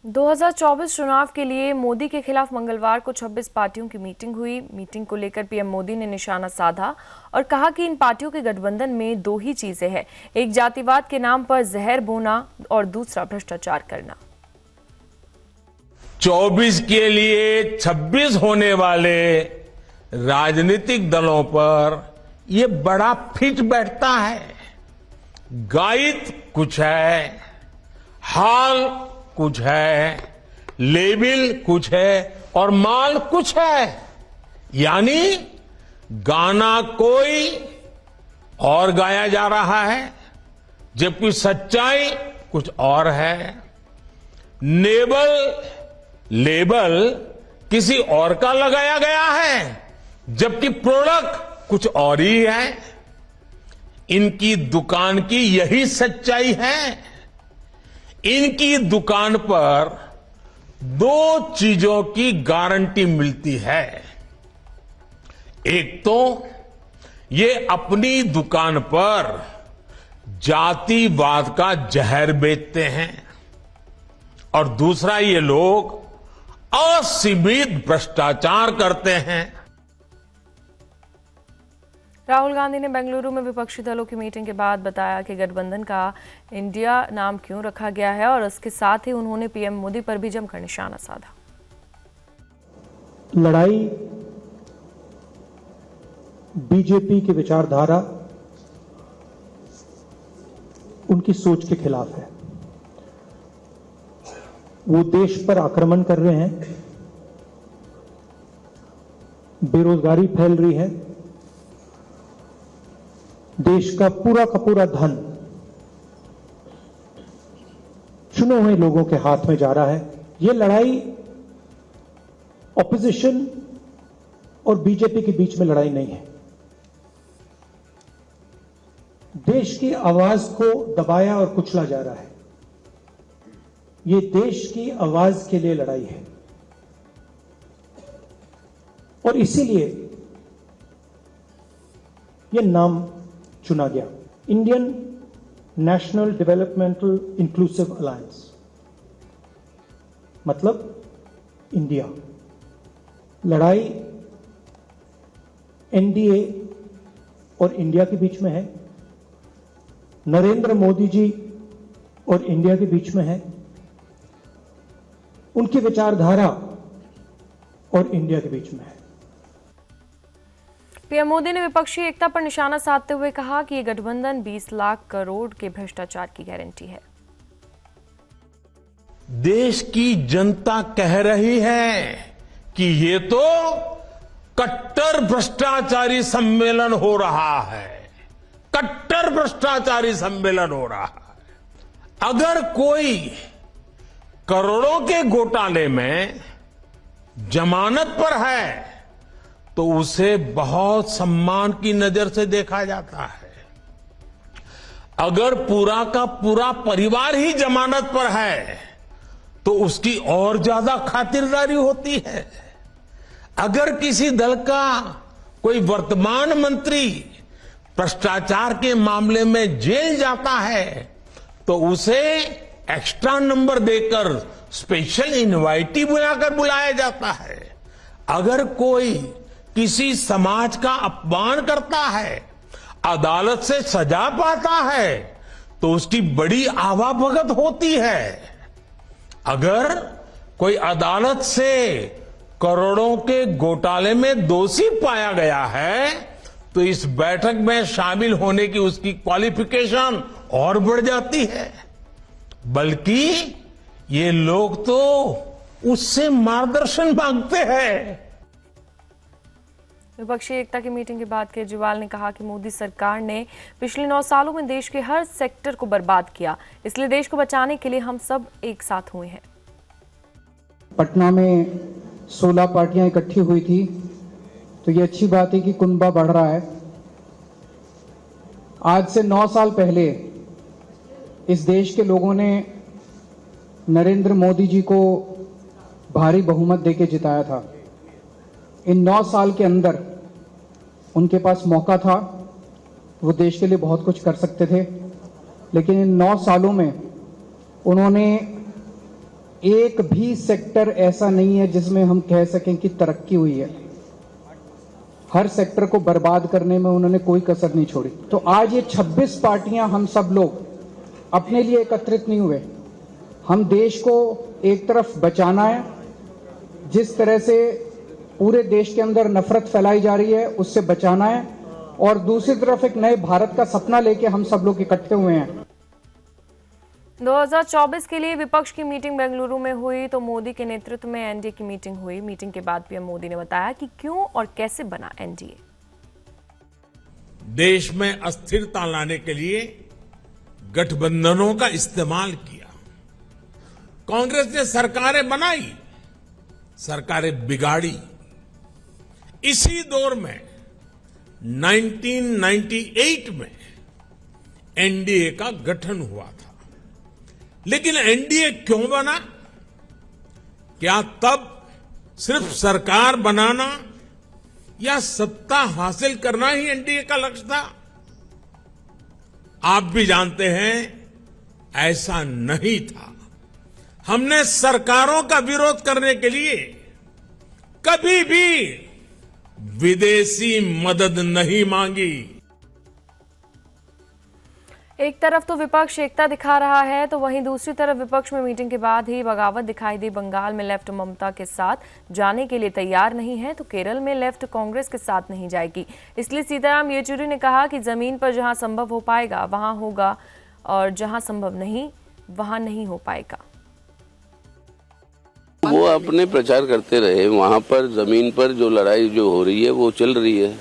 2024 चुनाव के लिए मोदी के खिलाफ मंगलवार को 26 पार्टियों की मीटिंग हुई। मीटिंग को लेकर पीएम मोदी ने निशाना साधा और कहा कि इन पार्टियों के गठबंधन में दो ही चीजें हैं, एक जातिवाद के नाम पर जहर बोना और दूसरा भ्रष्टाचार करना। 24 के लिए 26 होने वाले राजनीतिक दलों पर ये बड़ा फिट बैठता है। गाइड कुछ है, हाल कुछ है, लेबिल कुछ है और माल कुछ है, यानी गाना कोई और गाया जा रहा है जबकि सच्चाई कुछ और है। लेबल किसी और का लगाया गया है जबकि प्रोडक्ट कुछ और ही है। इनकी दुकान की यही सच्चाई है। इनकी दुकान पर दो चीजों की गारंटी मिलती है। एक तो ये अपनी दुकान पर जातिवाद का जहर बेचते हैं और दूसरा ये लोग असीमित भ्रष्टाचार करते हैं। राहुल गांधी ने बेंगलुरु में विपक्षी दलों की मीटिंग के बाद बताया कि गठबंधन का इंडिया नाम क्यों रखा गया है और इसके साथ ही उन्होंने पीएम मोदी पर भी जमकर निशाना साधा। लड़ाई बीजेपी की विचारधारा, उनकी सोच के खिलाफ है। वो देश पर आक्रमण कर रहे हैं, बेरोजगारी फैल रही है, देश का पूरा धन चुने हुए लोगों के हाथ में जा रहा है। यह लड़ाई ऑपोजिशन और बीजेपी के बीच में लड़ाई नहीं है। देश की आवाज को दबाया और कुचला जा रहा है। ये देश की आवाज के लिए लड़ाई है और इसीलिए यह नाम चुना गया, Indian national developmental inclusive alliance, मतलब इंडिया। लड़ाई एनडीए और इंडिया के बीच में है, नरेंद्र मोदी जी और इंडिया के बीच में है, उनकी विचारधारा और इंडिया के बीच में है। पीएम मोदी ने विपक्षी एकता पर निशाना साधते हुए कहा कि ये गठबंधन 20 लाख करोड़ के भ्रष्टाचार की गारंटी है। देश की जनता कह रही है कि ये तो कट्टर भ्रष्टाचारी सम्मेलन हो रहा है, कट्टर भ्रष्टाचारी सम्मेलन हो रहा है। अगर कोई करोड़ों के घोटाले में जमानत पर है तो उसे बहुत सम्मान की नजर से देखा जाता है। अगर पूरा का पूरा परिवार ही जमानत पर है तो उसकी और ज्यादा खातिरदारी होती है। अगर किसी दल का कोई वर्तमान मंत्री भ्रष्टाचार के मामले में जेल जाता है तो उसे एक्स्ट्रा नंबर देकर स्पेशल इनवाइटी बुलाकर बुलाया जाता है। अगर कोई किसी समाज का अपमान करता है, अदालत से सजा पाता है तो उसकी बड़ी आवाभगत होती है। अगर कोई अदालत से करोड़ों के घोटाले में दोषी पाया गया है तो इस बैठक में शामिल होने की उसकी क्वालिफिकेशन और बढ़ जाती है। बल्कि ये लोग तो उससे मार्गदर्शन मांगते हैं। विपक्षी एकता की मीटिंग के बाद केजरीवाल ने कहा कि मोदी सरकार ने पिछले 9 सालों में देश के हर सेक्टर को बर्बाद किया, इसलिए देश को बचाने के लिए हम सब एक साथ हुए हैं। पटना में 16 पार्टियां इकट्ठी हुई थी तो ये अच्छी बात है कि कुनबा बढ़ रहा है। आज से 9 साल पहले इस देश के लोगों ने नरेंद्र मोदी जी को भारी बहुमत देके जिताया था। इन 9 साल के अंदर उनके पास मौका था, वो देश के लिए बहुत कुछ कर सकते थे, लेकिन इन 9 सालों में उन्होंने एक भी सेक्टर ऐसा नहीं है जिसमें हम कह सकें कि तरक्की हुई है। हर सेक्टर को बर्बाद करने में उन्होंने कोई कसर नहीं छोड़ी। तो आज ये 26 पार्टियां, हम सब लोग अपने लिए एकत्रित नहीं हुए। हम देश को एक तरफ बचाना है, जिस तरह से पूरे देश के अंदर नफरत फैलाई जा रही है उससे बचाना है, और दूसरी तरफ एक नए भारत का सपना लेके हम सब लोग इकट्ठे हुए हैं। 2024 के लिए विपक्ष की मीटिंग बेंगलुरु में हुई तो मोदी के नेतृत्व में एनडीए की मीटिंग हुई। मीटिंग के बाद पीएम मोदी ने बताया कि क्यों और कैसे बना एनडीए। देश में अस्थिरता लाने के लिए गठबंधनों का इस्तेमाल किया। कांग्रेस ने सरकारें बनाई, सरकारें बिगाड़ी। इसी दौर में 1998 में एनडीए का गठन हुआ था। लेकिन एनडीए क्यों बना? क्या तब सिर्फ सरकार बनाना या सत्ता हासिल करना ही एनडीए का लक्ष्य था? आप भी जानते हैं ऐसा नहीं था। हमने सरकारों का विरोध करने के लिए कभी भी विदेशी मदद नहीं मांगी। एक तरफ तो विपक्ष एकता दिखा रहा है तो वहीं दूसरी तरफ विपक्ष में मीटिंग के बाद ही बगावत दिखाई दी। बंगाल में लेफ्ट ममता के साथ जाने के लिए तैयार नहीं है तो केरल में लेफ्ट कांग्रेस के साथ नहीं जाएगी। इसलिए सीताराम येचुरी ने कहा कि जमीन पर जहां संभव हो पाएगा वहां होगा और जहां संभव नहीं वहां नहीं हो पाएगा। वो अपने प्रचार करते रहे। वहां पर जमीन पर जो लड़ाई जो हो रही है वो चल रही है,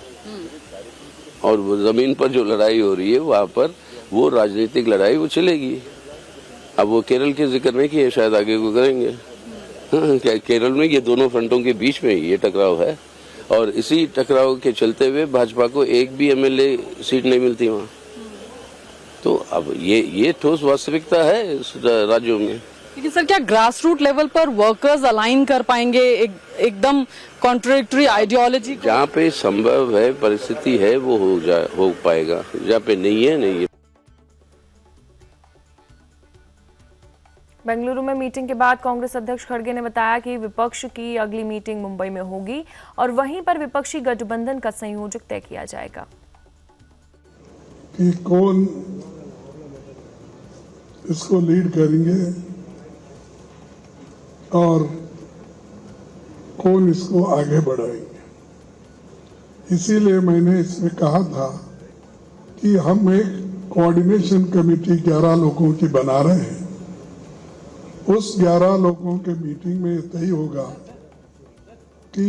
और वो जमीन पर जो लड़ाई हो रही है वहां पर वो राजनीतिक लड़ाई वो चलेगी। अब वो केरल के जिक्र नहीं किए, शायद आगे को करेंगे। हाँ, केरल में ये दोनों फ्रंटों के बीच में ये टकराव है, और इसी टकराव के चलते हुए भाजपा को एक भी एमएलए सीट नहीं मिलती वहाँ। तो अब ये ठोस वास्तविकता है इस राज्यों में। लेकिन सर, क्या ग्रास रूट लेवल पर वर्कर्स अलाइन कर पाएंगे एकदम कॉन्ट्रडिक्टरी आइडियोलॉजी? जहाँ पे संभव है, परिस्थिति है, वो हो पाएगा। जहाँ पे नहीं है। बेंगलुरु में मीटिंग के बाद कांग्रेस अध्यक्ष खड़गे ने बताया कि विपक्ष की अगली मीटिंग मुंबई में होगी और वहीं पर विपक्षी गठबंधन का संयोजक तय किया जाएगा। कि कौन इसको लीड करेंगे और कौन इसको आगे बढ़ाएंगे। इसीलिए मैंने इसमें कहा था कि हम एक कोऑर्डिनेशन कमेटी 11 लोगों की बना रहे हैं। उस 11 लोगों के मीटिंग में तय होगा कि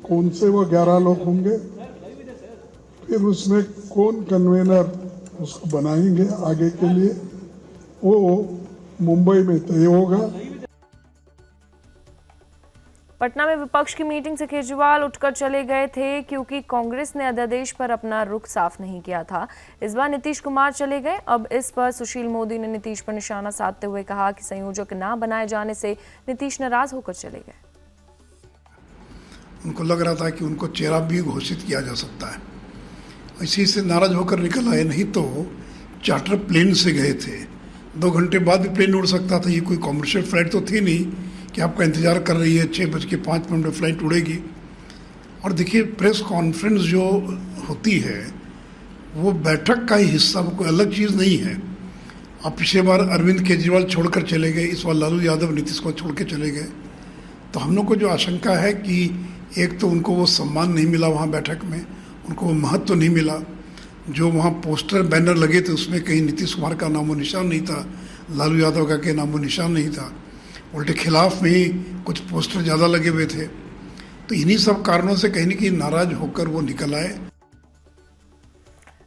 कौन से वो 11 लोग होंगे, फिर उसमें कौन कन्वेनर उसको बनाएंगे आगे के लिए, वो मुंबई में तय होगा। पटना में विपक्ष की मीटिंग से केजरीवाल उठकर चले गए थे क्योंकि कांग्रेस ने अध्यादेश पर अपना रुख साफ नहीं किया था। इस बार नीतीश कुमार चले गए। अब इस पर सुशील मोदी ने नीतीश पर निशाना साधते हुए कहा कि संयोजक ना बनाए जाने से नीतीश नाराज होकर चले गए। उनको लग रहा था कि उनको चेहरा भी घोषित किया जा सकता है, इसी से नाराज होकर निकल आए। नहीं तो चार्टर प्लेन से गए थे, 2 घंटे बाद भी प्लेन उड़ सकता था। ये कोई कॉमर्शियल फ्लाइट तो थी नहीं कि आपका इंतजार कर रही है 6:05 में फ्लाइट उड़ेगी। और देखिए, प्रेस कॉन्फ्रेंस जो होती है वो बैठक का ही हिस्सा, वो कोई अलग चीज़ नहीं है। अब पिछले बार अरविंद केजरीवाल छोड़कर चले गए, इस बार लालू यादव नीतीश को छोड़ के चले गए। तो हम लोग को जो आशंका है कि एक तो उनको वो सम्मान नहीं मिला वहाँ बैठक में, उनको वो महत्व नहीं मिला। जो वहाँ पोस्टर बैनर लगे थे उसमें कहीं नीतीश कुमार का नामो निशान नहीं था, लालू यादव का कहीं नामो निशान नहीं था। उल्टे खिलाफ में ही कुछ पोस्टर ज़्यादा लगे हुए थे। तो इन्हीं सब कारणों से कहीं न कहीं नाराज होकर वो निकल आए।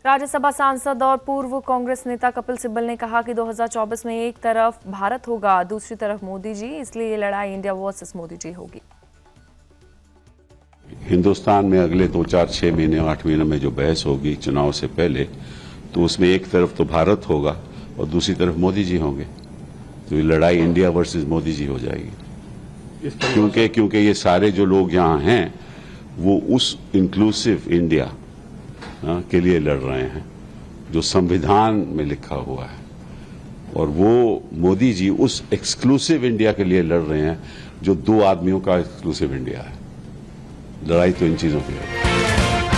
राज्यसभा सांसद और पूर्व कांग्रेस नेता कपिल सिब्बल ने कहा कि 2024 में एक तरफ भारत होगा, दूसरी तरफ मोदी जी, इसलिए ये लड़ाई इंडिया वर्सेस मोदी जी होगी। हिंदुस्तान में अगले 2, 4, 6 महीने 8 महीने में जो बहस होगी चुनाव से पहले, तो उसमें एक तरफ तो भारत होगा और दूसरी तरफ मोदी जी होंगे। तो ये लड़ाई इंडिया वर्सेस मोदी जी हो जाएगी, क्योंकि ये सारे जो लोग यहाँ हैं वो उस इंक्लूसिव इंडिया के लिए लड़ रहे हैं जो संविधान में लिखा हुआ है। और वो मोदी जी उस एक्सक्लूसिव इंडिया के लिए लड़ रहे हैं जो 2 आदमियों का एक्सक्लूसिव इंडिया है। लड़ाई तो इन चीजों की है।